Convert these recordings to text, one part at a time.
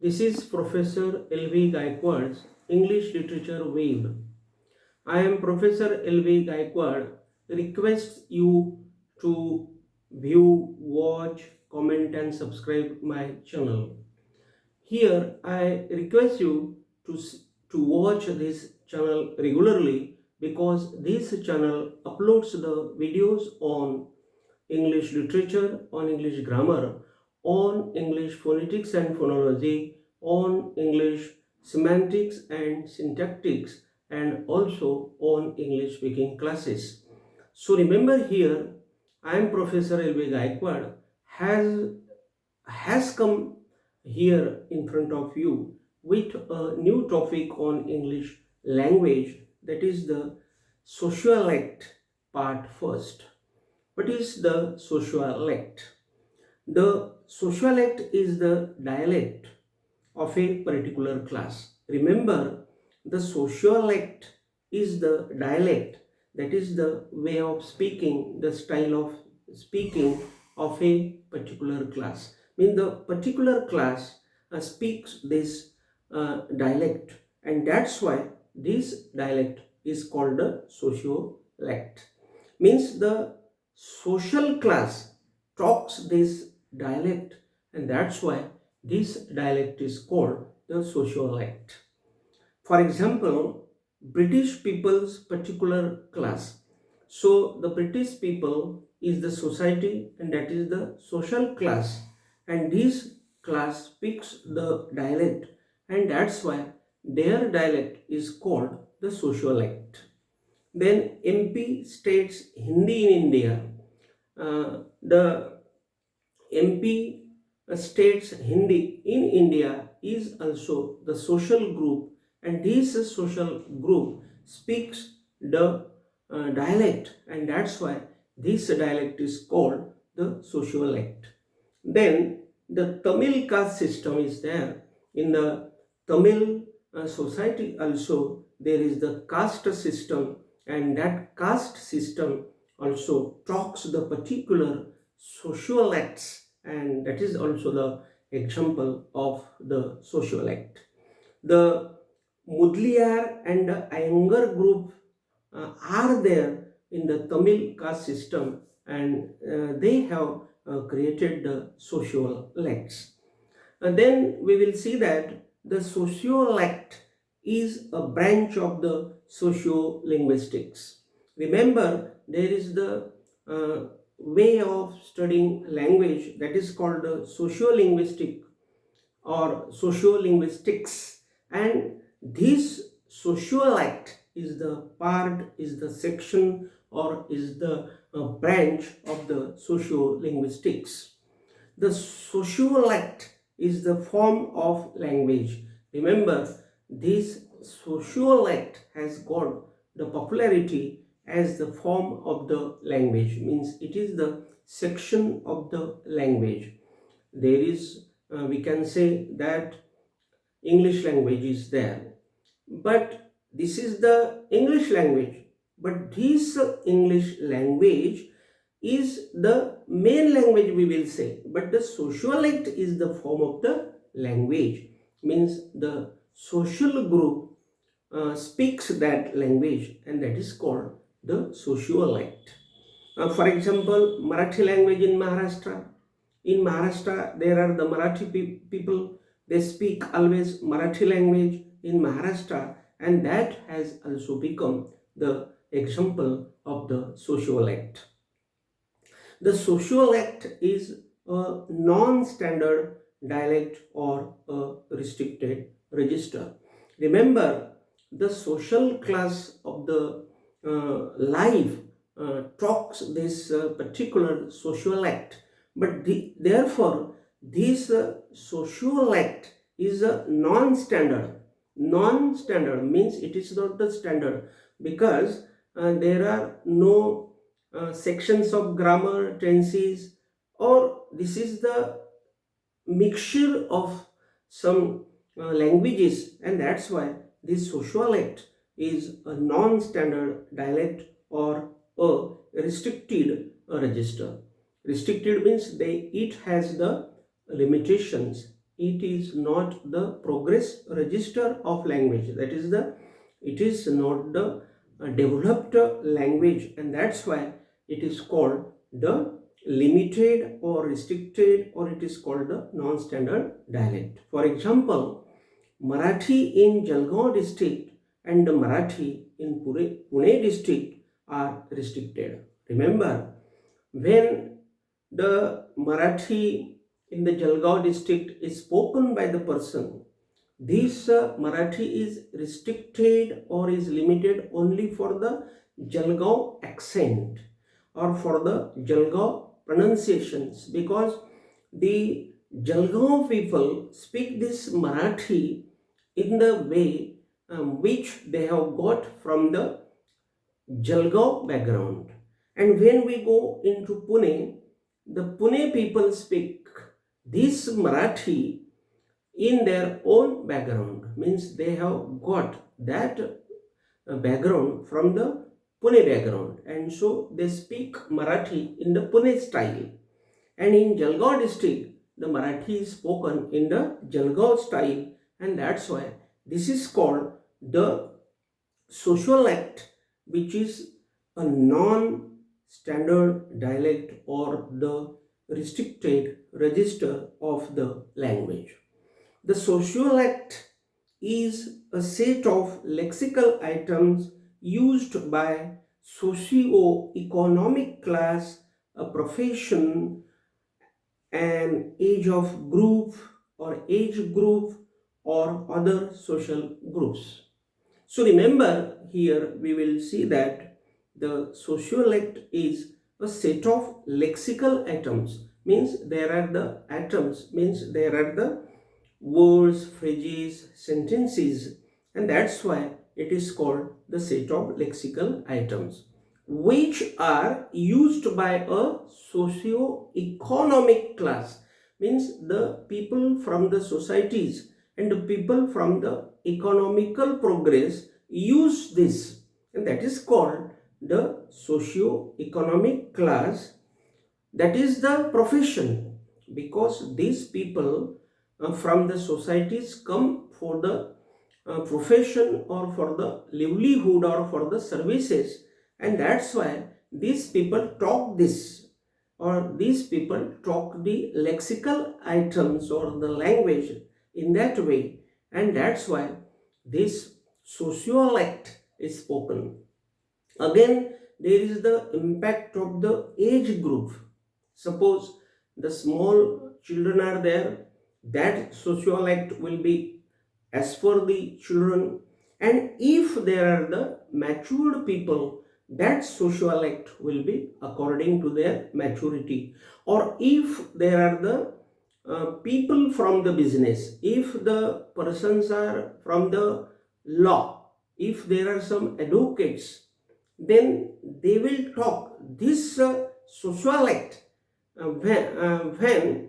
This is Professor L.B. Gayakwad, English Literature Wave. I am Professor L.B. Gayakawad. Request you to view, watch, comment and subscribe my channel. Here I request you to watch this channel regularly because this channel uploads the videos on English literature, on English grammar, on English phonetics and phonology, on English semantics and syntactics, and also on English speaking classes. So remember here, I am Professor L.B. Gayakawad has come here in front of you with a new topic on English language, that is the Sociolect part first. What is the Sociolect? The Sociolect is the dialect of a particular class. Remember, the Sociolect is the dialect, that is the way of speaking, the style of speaking of a particular class. Mean the particular class speaks this dialect, and that's why this dialect is called the Sociolect. Means the social class talks this dialect, and that's why this dialect is called the sociolect. For example, British people's particular class. So the British people is the society, and that is the social class, and this class speaks the dialect, and that's why their dialect is called the sociolect. Then MP states Hindi in India. The MP states Hindi in India is also the social group, and this social group speaks the dialect, and that's why this dialect is called the sociolect. Then the Tamil caste system is there. In the Tamil society also there is the caste system, and that caste system also talks the particular sociolects, and that is also the example of the sociolect. The Mudliar and the Iyengar group are there in the Tamil caste system, and they have created the sociolects. And then we will see that the sociolect is a branch of the sociolinguistics. Remember, there is the way of studying language that is called the sociolinguistic or sociolinguistics, and this sociolect is the part, is the section, or is the branch of the sociolinguistics. The sociolect is the form of language. Remember, this sociolect has got the popularity as the form of the language, means it is the section of the language. There is, we can say that English language is there, but this is the English language, but this English language is the main language, we will say, but the sociolect is the form of the language, means the social group speaks that language, and that is called the sociolect. For example, Marathi language in Maharashtra. In Maharashtra, there are the Marathi people, they speak always Marathi language in Maharashtra, and that has also become the example of the sociolect. The sociolect is a non-standard dialect or a restricted register. Remember, the social class of the life talks this particular sociolect, but therefore this sociolect is a non-standard. Non-standard means it is not the standard, because there are no sections of grammar, tenses, or this is the mixture of some languages, and that's why this sociolect is a non-standard dialect or a restricted register. Restricted means it has the limitations, it is not the progress register of language. That is it is not the developed language, and that's why it is called the limited or restricted, or it is called the non-standard dialect. For example, Marathi in Jalgaon district and the Marathi in Pune district are restricted. Remember, when the Marathi in the Jalgaon district is spoken by the person, this Marathi is restricted or is limited only for the Jalgaon accent or for the Jalgaon pronunciations, because the Jalgaon people speak this Marathi in the way which they have got from the Jalgaon background. And when we go into Pune, the Pune people speak this Marathi in their own background, means they have got that background from the Pune background, and so they speak Marathi in the Pune style. And in Jalgaon district, the Marathi is spoken in the Jalgaon style, and that's why this is called the Sociolect, which is a non-standard dialect or the restricted register of the language. The Sociolect is a set of lexical items used by socio-economic class, a profession, an age of group or age group or other social groups. So remember, here we will see that the sociolect is a set of lexical items, means there are the atoms, means there are the words, phrases, sentences, and that's why it is called the set of lexical items, which are used by a socio-economic class, means the people from the societies and the people from the economical progress use this, and that is called the socio-economic class. That is the profession, because these people from the societies come for the profession or for the livelihood or for the services, and that's why these people talk this, or these people talk the lexical items or the language in that way, and that's why this sociolect is spoken. Again, there is the impact of the age group. Suppose the small children are there, that sociolect will be as for the children, and if there are the matured people, that sociolect will be according to their maturity. Or if there are the people from the business, if the persons are from the law, if there are some advocates, then they will talk this sociolect when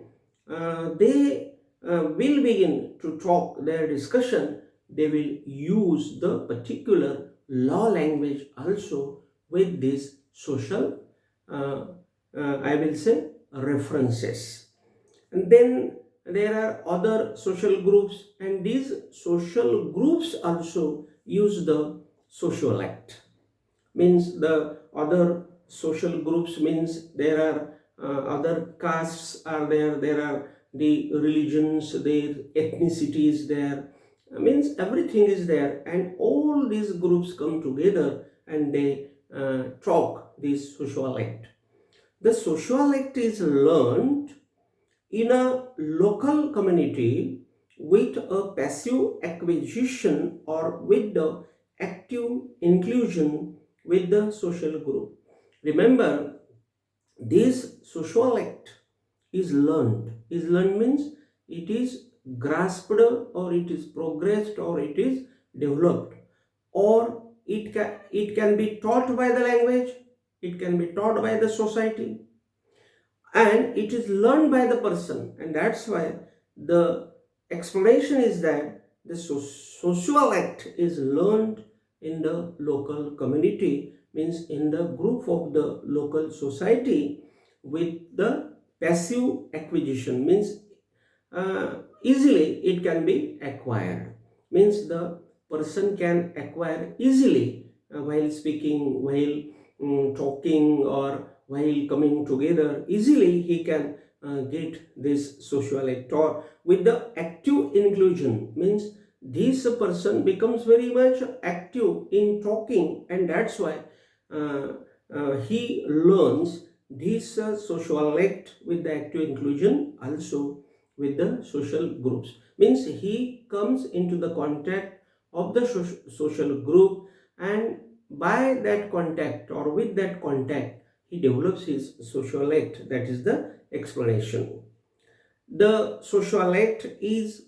they will begin to talk their discussion, they will use the particular law language also with this social, I will say, references. And then there are other social groups, and these social groups also use the sociolect, means the other social groups, means there are other castes are there, there are the religions, their ethnicities there, means everything is there, and all these groups come together and they talk this sociolect. The sociolect is learned in a local community with a passive acquisition or with the active inclusion with the social group. Remember, this sociolect is learned. Is learned means it is grasped or it is progressed or it is developed, or it can be taught by the language, it can be taught by the society, and it is learned by the person, and that's why the explanation is that the sociolect is learned in the local community, means in the group of the local society with the passive acquisition, means easily it can be acquired. Means the person can acquire easily while speaking, while talking, or while coming together. Easily he can get this sociolect. Or with the active inclusion, means this person becomes very much active in talking, and that's why uh, he learns this sociolect with the active inclusion, also with the social groups. Means he comes into the contact of the social group, and by that contact or with that contact he develops his sociolect. That is the explanation. The sociolect is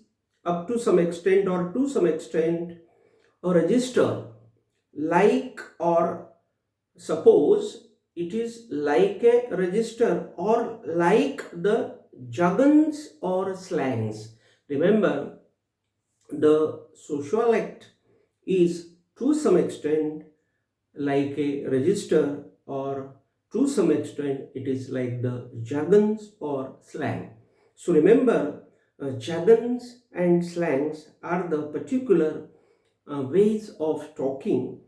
up to some extent or to some extent a register, like, or suppose it is like a register or like the jargons or slangs. Remember, the sociolect is to some extent like a register, or to some extent it is like the jargons or slang. So remember, jargons and slangs are the particular ways of talking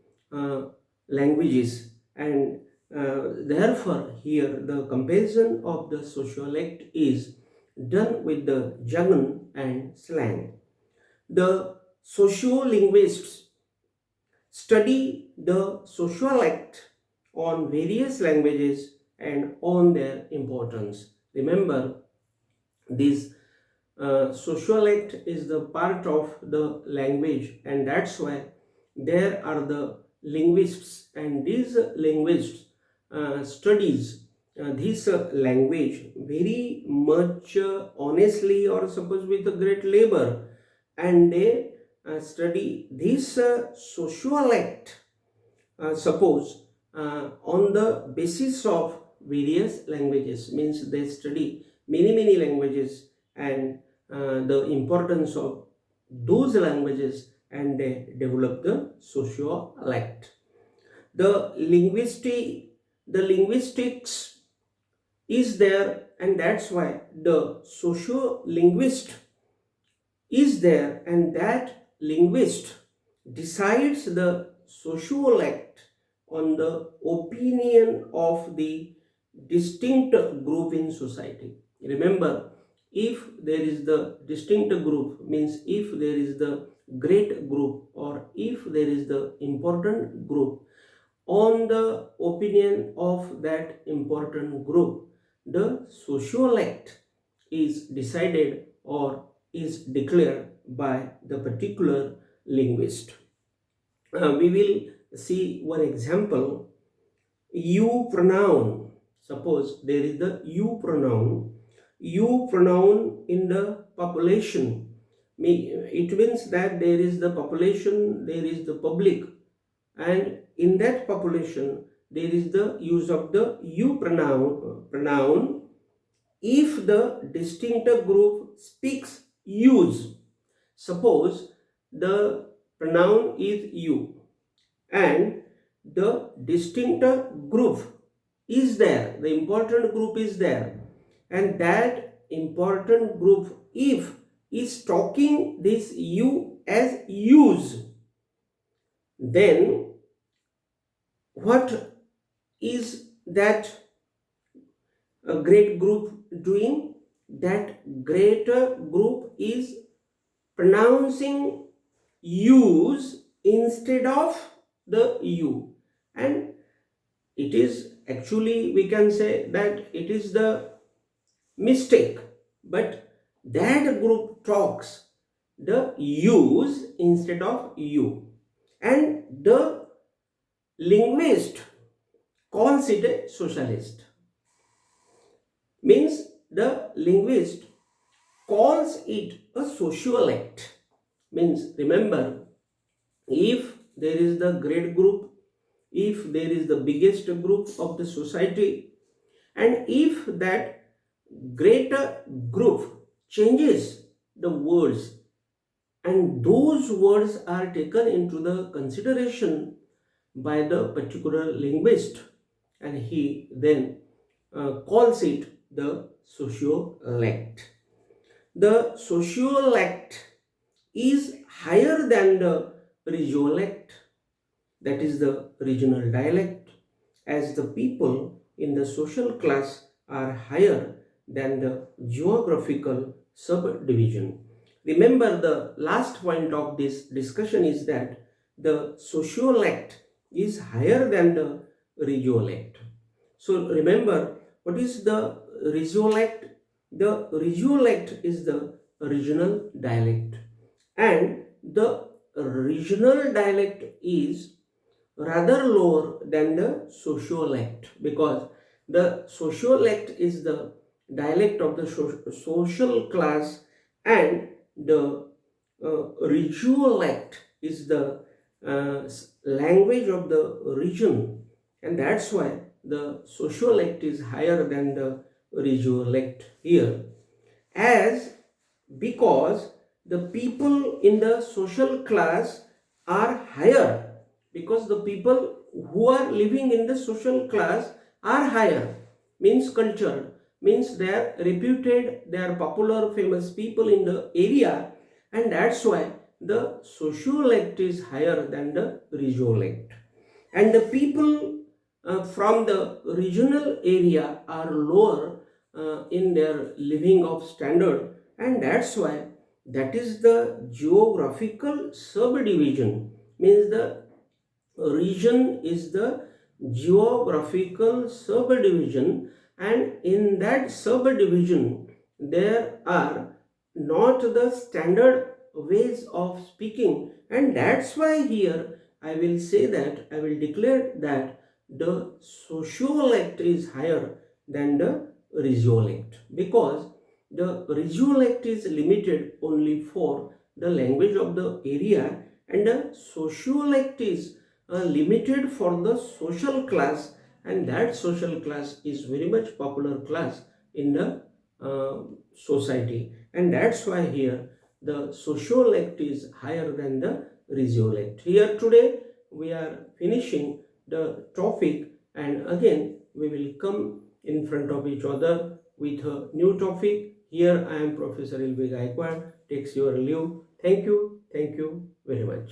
languages, and therefore here the comparison of the sociolect is done with the jargon and slang. The sociolinguists study the sociolect on various languages and on their importance. Remember, this sociolect is the part of the language, and that's why there are the linguists, and these linguists studies this language very much honestly, or suppose with a great labor, and they study this sociolect, suppose on the basis of various languages. Means they study many languages, and the importance of those languages, and they develop the sociolect. The linguistics is there, and that's why the sociolinguist is there, and that linguist decides the sociolect on the opinion of the distinct group in society. Remember, if there is the distinct group, means if there is the great group, or if there is the important group, on the opinion of that important group, the sociolect is decided or is declared by the particular linguist. We will see one example. You pronoun. Suppose there is the you pronoun. You pronoun in the population. It means that there is the population, there is the public, and in that population there is the use of the you pronoun if the distinct group speaks use. Suppose the pronoun is you, and the distinct group is there, the important group is there, and that important group, if is talking this you as use, then what is that a great group doing? That greater group is pronouncing use instead of the you, and it is actually, we can say that it is the mistake, but that group talks the use instead of you, and the linguist calls it a socialist. Means the linguist calls it a sociolect. Means remember, if there is the great group, if there is the biggest group of the society, and if that greater group changes the words, and those words are taken into the consideration by the particular linguist, and he then calls it the sociolect. the Sociolect is higher than the Regiolect, that is the regional dialect, as the people in the social class are higher than the geographical subdivision. Remember, the last point of this discussion is that the Sociolect is higher than the Regiolect. So remember, what is the Regiolect? The Regiolect is the regional dialect, and the regional dialect is rather lower than the sociolect, because the sociolect is the dialect of the social class, and the regiolect is the language of the region, and that's why the sociolect is higher than the regiolect here, as because the people in the social class are higher, because the people who are living in the social class are higher, means cultured, means they are reputed, they are popular famous people in the area, and that's why the sociolect is higher than the regiolect, and the people from the regional area are lower in their living of standard, and that's why that is the geographical subdivision, means the region is the geographical subdivision, and in that subdivision there are not the standard ways of speaking, and that's why here I will say that, I will declare that the sociolect is higher than the regiolect, because the regiolect is limited only for the language of the area, and the sociolect is limited for the social class, and that social class is very much popular class in the uh, society, and that's why here the sociolect is higher than the regiolect. Here today we are finishing the topic, and again we will come in front of each other with a new topic. Here I am Professor L.B. Gayakawad takes your leave. Thank you very much.